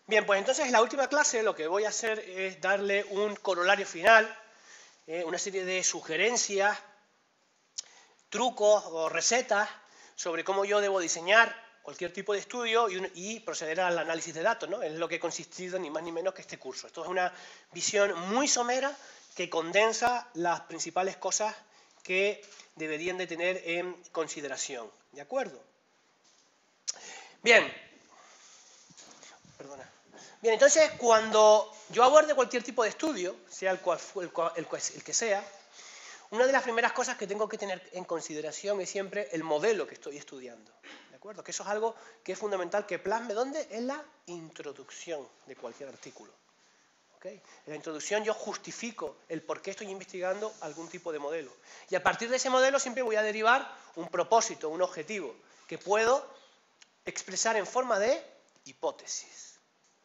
Bien, pues entonces en la última clase lo que voy a hacer es darle un corolario final, una serie de sugerencias, trucos o recetas sobre cómo yo debo diseñar cualquier tipo de estudio y proceder al análisis de datos, ¿no? Es lo que ha consistido ni más ni menos que este curso. Esto es una visión muy somera que condensa las principales cosas que deberían de tener en consideración. ¿De acuerdo? Bien. Perdona. Bien, entonces, cuando yo aborde cualquier tipo de estudio, sea el que sea, una de las primeras cosas que tengo que tener en consideración es siempre el modelo que estoy estudiando. ¿De acuerdo? Que eso es algo que es fundamental que plasme, ¿dónde? En la introducción de cualquier artículo. ¿Okay? En la introducción yo justifico el por qué estoy investigando algún tipo de modelo. Y a partir de ese modelo siempre voy a derivar un propósito, un objetivo, que puedo expresar en forma de hipótesis.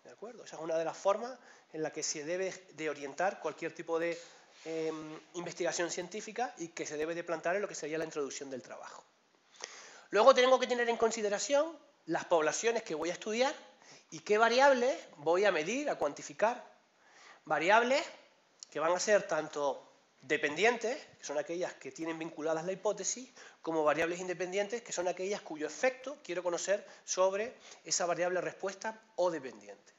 ¿De acuerdo? Esa es una de las formas en la que se debe de orientar cualquier tipo de investigación científica y que se debe de plantear en lo que sería la introducción del trabajo. Luego tengo que tener en consideración las poblaciones que voy a estudiar y qué variables voy a medir, a cuantificar. Variables que van a ser tanto dependientes, que son aquellas que tienen vinculadas la hipótesis, como variables independientes, que son aquellas cuyo efecto quiero conocer sobre esa variable respuesta o dependiente.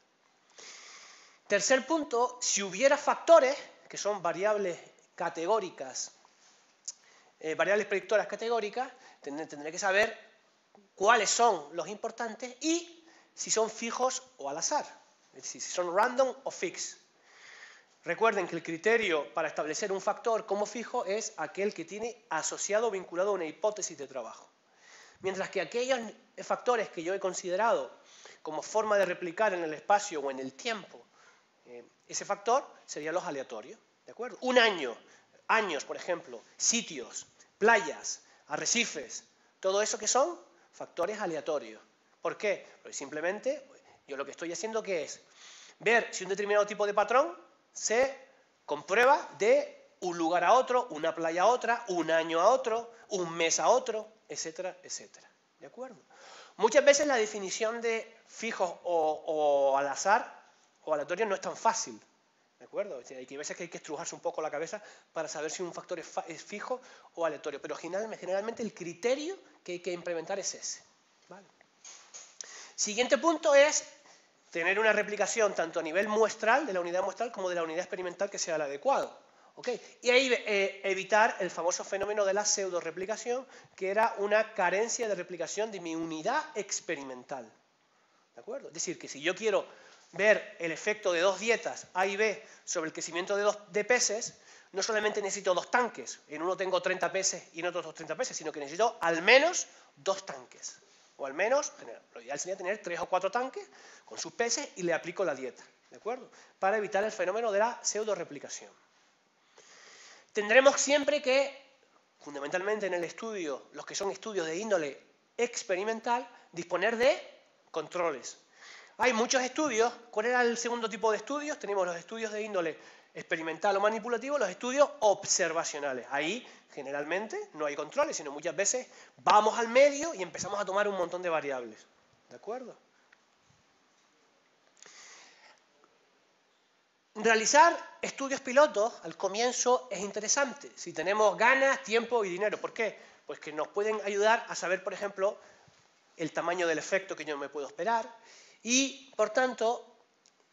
Tercer punto, si hubiera factores, que son variables categóricas, variables predictoras categóricas, tendré que saber cuáles son los importantes y si son fijos o al azar, es decir, si son random o fixed. Recuerden que el criterio para establecer un factor como fijo es aquel que tiene asociado o vinculado a una hipótesis de trabajo. Mientras que aquellos factores que yo he considerado como forma de replicar en el espacio o en el tiempo ese factor serían los aleatorios. ¿De acuerdo? Un año, años, por ejemplo, sitios, playas, arrecifes, todo eso que son factores aleatorios. ¿Por qué? Porque simplemente yo lo que estoy haciendo que es ver si un determinado tipo de patrón se comprueba de un lugar a otro, una playa a otra, un año a otro, un mes a otro, etcétera, etcétera. ¿De acuerdo? Muchas veces la definición de fijos o al azar o aleatorio no es tan fácil. ¿De acuerdo? O sea, hay veces que hay que estrujarse un poco la cabeza para saber si un factor es fijo o aleatorio. Pero generalmente el criterio que hay que implementar es ese. ¿Vale? Siguiente punto es tener una replicación tanto a nivel muestral, de la unidad muestral, como de la unidad experimental que sea el adecuado. ¿Okay? Y ahí evitar el famoso fenómeno de la pseudo-replicación, que era una carencia de replicación de mi unidad experimental. ¿De acuerdo? Es decir, que si yo quiero ver el efecto de dos dietas A y B sobre el crecimiento de peces, no solamente necesito dos tanques, en uno tengo 30 peces y en otro 30 peces, sino que necesito al menos dos tanques. O al menos, lo ideal sería tener 3 o 4 tanques con sus peces y le aplico la dieta, ¿de acuerdo? Para evitar el fenómeno de la pseudo-replicación. Tendremos siempre que, fundamentalmente en el estudio, los que son estudios de índole experimental, disponer de controles. Hay muchos estudios. ¿Cuál era el segundo tipo de estudios? Tenemos los estudios de índole experimental o manipulativo, los estudios observacionales. Ahí, generalmente, no hay controles, sino muchas veces vamos al medio y empezamos a tomar un montón de variables. ¿De acuerdo? Realizar estudios pilotos al comienzo es interesante, si tenemos ganas, tiempo y dinero. ¿Por qué? Pues que nos pueden ayudar a saber, por ejemplo, el tamaño del efecto que yo me puedo esperar y, por tanto,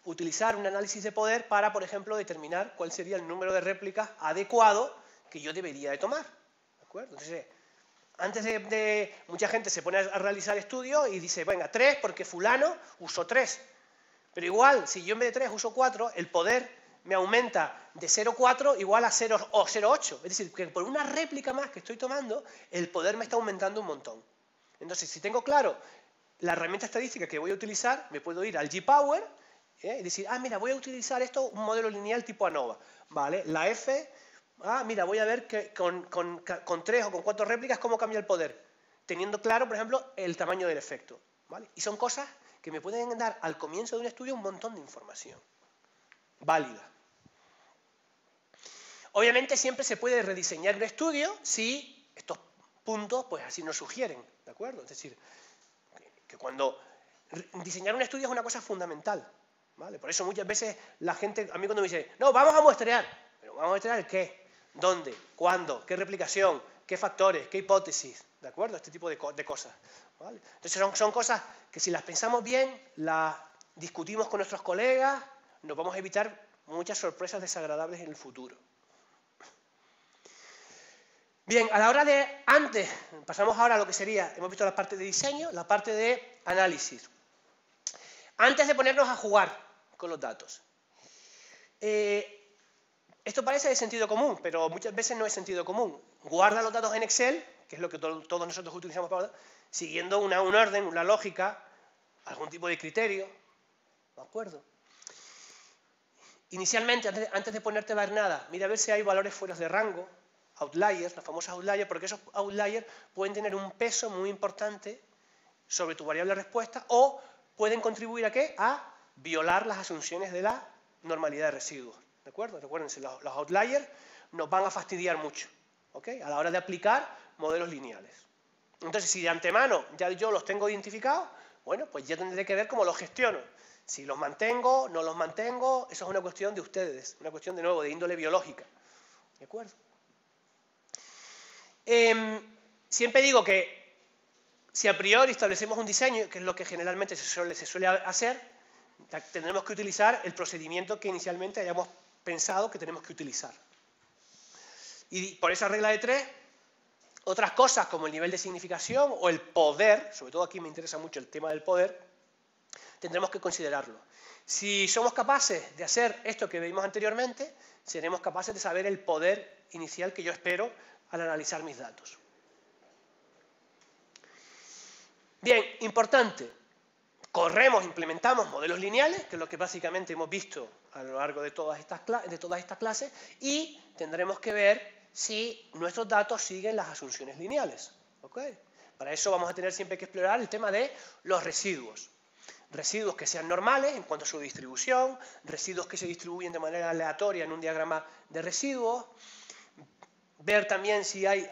utilizar un análisis de poder para, por ejemplo, determinar cuál sería el número de réplicas adecuado que yo debería de tomar. ¿De acuerdo? Entonces, antes mucha gente se pone a realizar estudios y dice, venga, 3 porque fulano usó 3. Pero igual, si yo en vez de 3 uso 4, el poder me aumenta de 0,4 igual a 0 o 0,8. Es decir, que por una réplica más que estoy tomando, el poder me está aumentando un montón. Entonces, si tengo claro la herramienta estadística que voy a utilizar, me puedo ir al G-Power y decir, mira, voy a utilizar esto, un modelo lineal tipo ANOVA. Vale, la F, mira, voy a ver que con 3 o con 4 réplicas cómo cambia el poder, teniendo claro, por ejemplo, el tamaño del efecto. ¿Vale? Y son cosas que me pueden dar al comienzo de un estudio un montón de información válida. Obviamente siempre se puede rediseñar un estudio si estos puntos pues así nos sugieren, ¿de acuerdo? Es decir, que cuando diseñar un estudio es una cosa fundamental, ¿vale? Por eso muchas veces la gente, a mí cuando me dice, no, vamos a muestrear, pero ¿vamos a muestrear qué? ¿Dónde? ¿Cuándo? ¿Qué replicación? ¿Qué factores? ¿Qué hipótesis? ¿De acuerdo? Este tipo de cosas, ¿vale? Entonces son cosas que si las pensamos bien, las discutimos con nuestros colegas, nos vamos a evitar muchas sorpresas desagradables en el futuro. Bien, a la hora de antes, pasamos ahora a lo que sería, hemos visto la parte de diseño, la parte de análisis. Antes de ponernos a jugar con los datos. Esto parece de sentido común, pero muchas veces no es sentido común. Guarda los datos en Excel, que es lo que todos nosotros utilizamos para siguiendo un orden, una lógica, algún tipo de criterio. ¿De acuerdo? Inicialmente, antes de ponerte a ver nada, mira a ver si hay valores fuera de rango, outliers, las famosas outliers, porque esos outliers pueden tener un peso muy importante sobre tu variable respuesta o pueden contribuir ¿a qué? A violar las asunciones de la normalidad de residuos. ¿De acuerdo? Recuérdense, los outliers nos van a fastidiar mucho, ¿ok? A la hora de aplicar modelos lineales. Entonces, si de antemano ya yo los tengo identificados, bueno, pues ya tendré que ver cómo los gestiono. Si los mantengo, no los mantengo, eso es una cuestión de ustedes, una cuestión de nuevo de índole biológica. ¿De acuerdo? Siempre digo que si a priori establecemos un diseño, que es lo que generalmente se suele hacer, tendremos que utilizar el procedimiento que inicialmente hayamos pensado que tenemos que utilizar. Y por esa regla de 3, otras cosas como el nivel de significación o el poder, sobre todo aquí me interesa mucho el tema del poder, tendremos que considerarlo. Si somos capaces de hacer esto que vimos anteriormente, seremos capaces de saber el poder inicial que yo espero al analizar mis datos. Bien, importante, implementamos modelos lineales, que es lo que básicamente hemos visto a lo largo de todas estas clases, y tendremos que ver si nuestros datos siguen las asunciones lineales. ¿Okay? Para eso vamos a tener siempre que explorar el tema de los residuos. Residuos que sean normales en cuanto a su distribución, residuos que se distribuyen de manera aleatoria en un diagrama de residuos, ver también si hay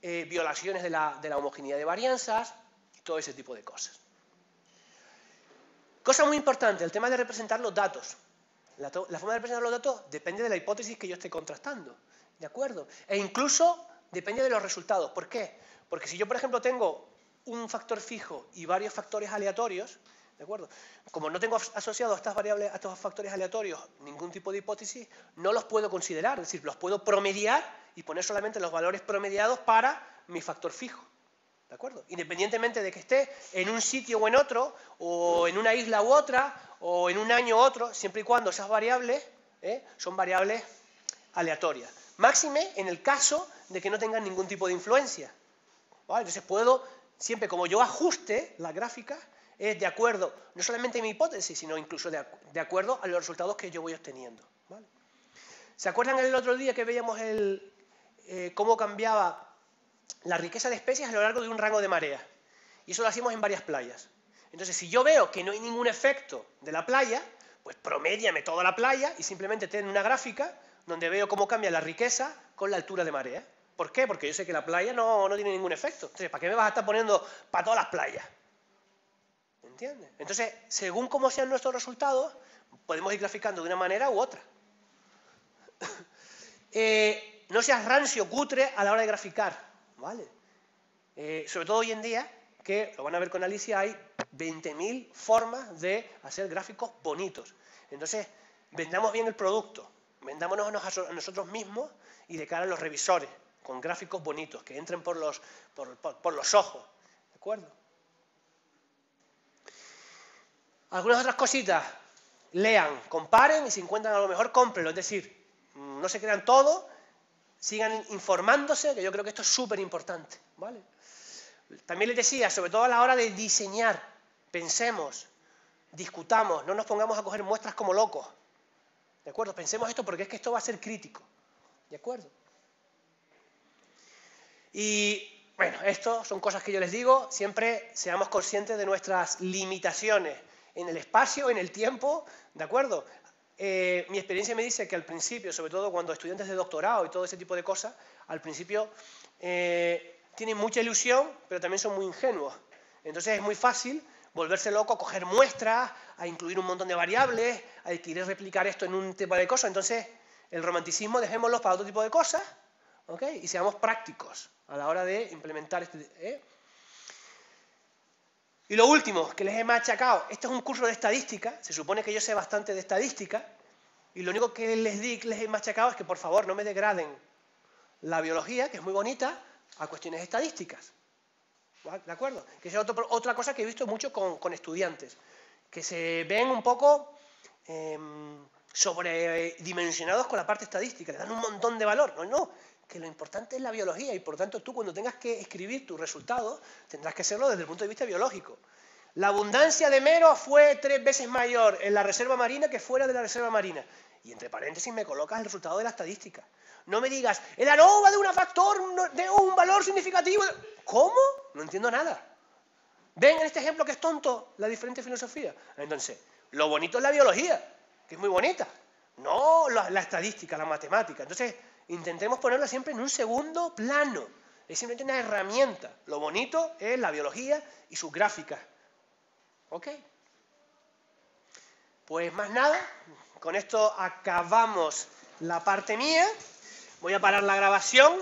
violaciones de la homogeneidad de varianzas, todo ese tipo de cosas. Cosa muy importante, el tema de representar los datos. La forma de representar los datos depende de la hipótesis que yo esté contrastando, ¿de acuerdo? E incluso depende de los resultados. ¿Por qué? Porque si yo, por ejemplo, tengo un factor fijo y varios factores aleatorios, ¿de acuerdo? Como no tengo asociado a estas variables, a estos factores aleatorios, ningún tipo de hipótesis, no los puedo considerar, es decir, los puedo promediar y poner solamente los valores promediados para mi factor fijo. ¿De acuerdo? Independientemente de que esté en un sitio o en otro, o en una isla u otra, o en un año u otro, siempre y cuando esas variables son variables aleatorias. Máxime en el caso de que no tengan ningún tipo de influencia. ¿Vale? Entonces puedo, siempre como yo ajuste la gráfica, es de acuerdo, no solamente a mi hipótesis, sino incluso de acuerdo a los resultados que yo voy obteniendo. ¿Vale? ¿Se acuerdan el otro día que veíamos cómo cambiaba la riqueza de especies a lo largo de un rango de marea? Y eso lo hacemos en varias playas. Entonces, si yo veo que no hay ningún efecto de la playa, pues promédiame toda la playa y simplemente ten una gráfica donde veo cómo cambia la riqueza con la altura de marea. ¿Por qué? Porque yo sé que la playa no tiene ningún efecto. Entonces, ¿para qué me vas a estar poniendo para todas las playas? ¿Entiendes? Entonces, según cómo sean nuestros resultados, podemos ir graficando de una manera u otra. No seas rancio, cutre a la hora de graficar, ¿vale? Sobre todo hoy en día, que lo van a ver con Alicia, hay 20.000 formas de hacer gráficos bonitos. Entonces, vendamos bien el producto, vendámonos a nosotros mismos y de cara a los revisores, con gráficos bonitos, que entren por los ojos, ¿de acuerdo? Algunas otras cositas, lean, comparen y si encuentran a lo mejor, cómprenlo. Es decir, no se crean todo, sigan informándose, que yo creo que esto es súper importante, ¿vale? También les decía, sobre todo a la hora de diseñar, pensemos, discutamos, no nos pongamos a coger muestras como locos, ¿de acuerdo? Pensemos esto porque es que esto va a ser crítico, ¿de acuerdo? Y bueno, esto son cosas que yo les digo, siempre seamos conscientes de nuestras limitaciones en el espacio, en el tiempo, ¿de acuerdo? Mi experiencia me dice que al principio, sobre todo cuando estudiantes de doctorado y todo ese tipo de cosas, al principio tienen mucha ilusión, pero también son muy ingenuos. Entonces es muy fácil volverse loco, a coger muestras, a incluir un montón de variables, a querer replicar esto en un tipo de cosas. Entonces, el romanticismo dejémoslo para otro tipo de cosas, ¿ok? Y seamos prácticos a la hora de implementar este... Y lo último que les he machacado, este es un curso de estadística, se supone que yo sé bastante de estadística, y lo único que les he machacado es que por favor no me degraden la biología, que es muy bonita, a cuestiones estadísticas. ¿De acuerdo? Que es otra cosa que he visto mucho con estudiantes, que se ven un poco sobredimensionados con la parte estadística, le dan un montón de valor. No, que lo importante es la biología y por tanto tú cuando tengas que escribir tus resultados tendrás que hacerlo desde el punto de vista biológico. La abundancia de mero fue 3 veces mayor en la reserva marina que fuera de la reserva marina. Y entre paréntesis me colocas el resultado de la estadística. No me digas, el ANOVA de un factor de un valor significativo. ¿Cómo? No entiendo nada. ¿Ven en este ejemplo que es tonto la diferente filosofía? Entonces, lo bonito es la biología, que es muy bonita. No la estadística, la matemática. Entonces, intentemos ponerla siempre en un segundo plano. Es simplemente una herramienta. Lo bonito es la biología y sus gráficas. ¿Ok? Pues más nada, con esto acabamos la parte mía. Voy a parar la grabación.